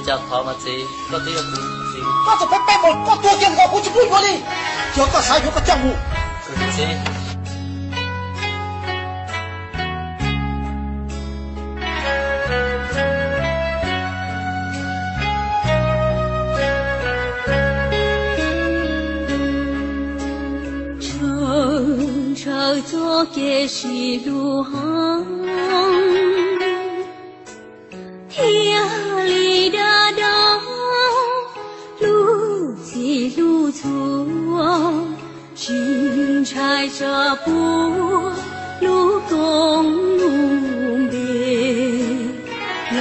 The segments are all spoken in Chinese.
只跑嘛子，嗰啲又唔知。我就俾我多見我好似杯嗰啲，有個晒有個賬戶。佢知。做嘅是路行，天里大道，路急路粗，金钗这步，路公路别，老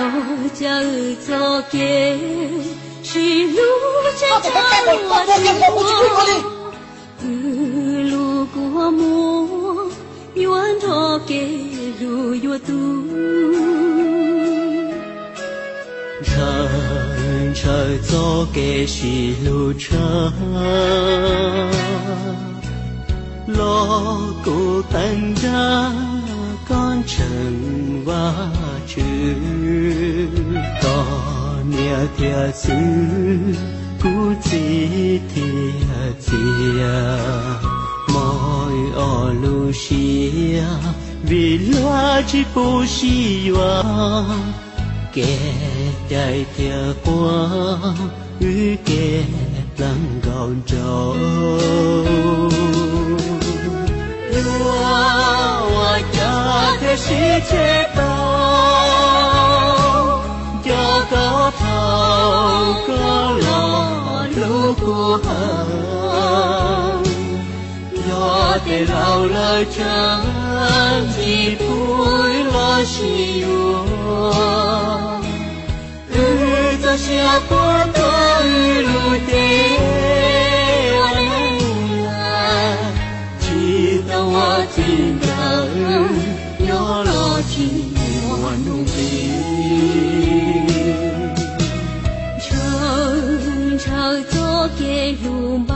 家做嘅是路真长我路过木。远头给路越多，乘车走给是路程，路古等着赶程瓦去，高年天子古几天子。我路西呀，为了这不希望，给带的光与给能够走。我家的世界道，有个头个老路过河。我的老了真的不了希望，日子下过的路的我来，直到我听到有了情我努力，常常做给路毛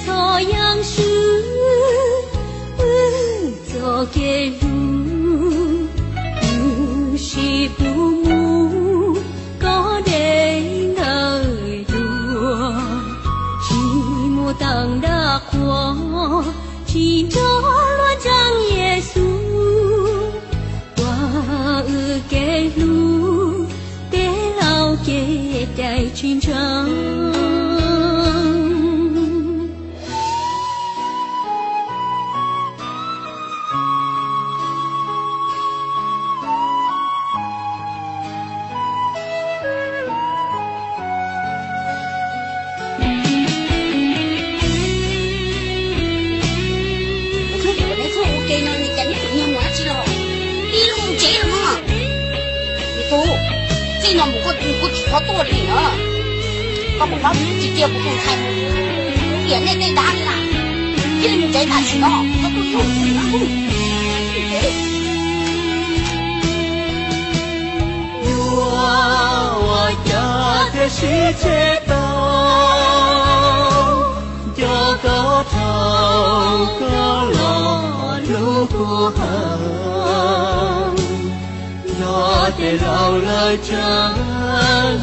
草杨树，走给路，是不木高的那路，寂寞当大火，chỉ cho loan trang耶稣，qua cái lu để lao cái đại chiến tranh。我多的呢，我不光直接不动开门，也那得打的啦，一人在那去了，我都有我家的世界道，有个头个老路不横。我的老了真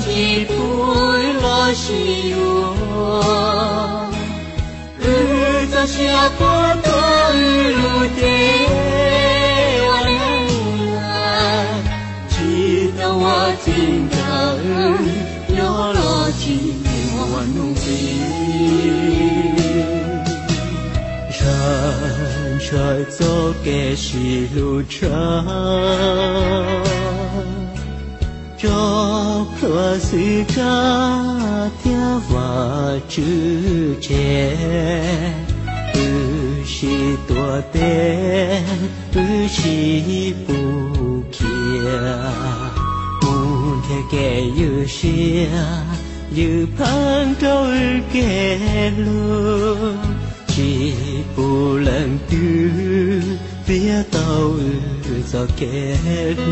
的不了希望，日子下过的路的我来，直到我听到有了情我努力，人生走的是路程。这可是个天话之间，不是多的，不是不care，梦天给有些，有盼头给路，只不能丢，别到走给路。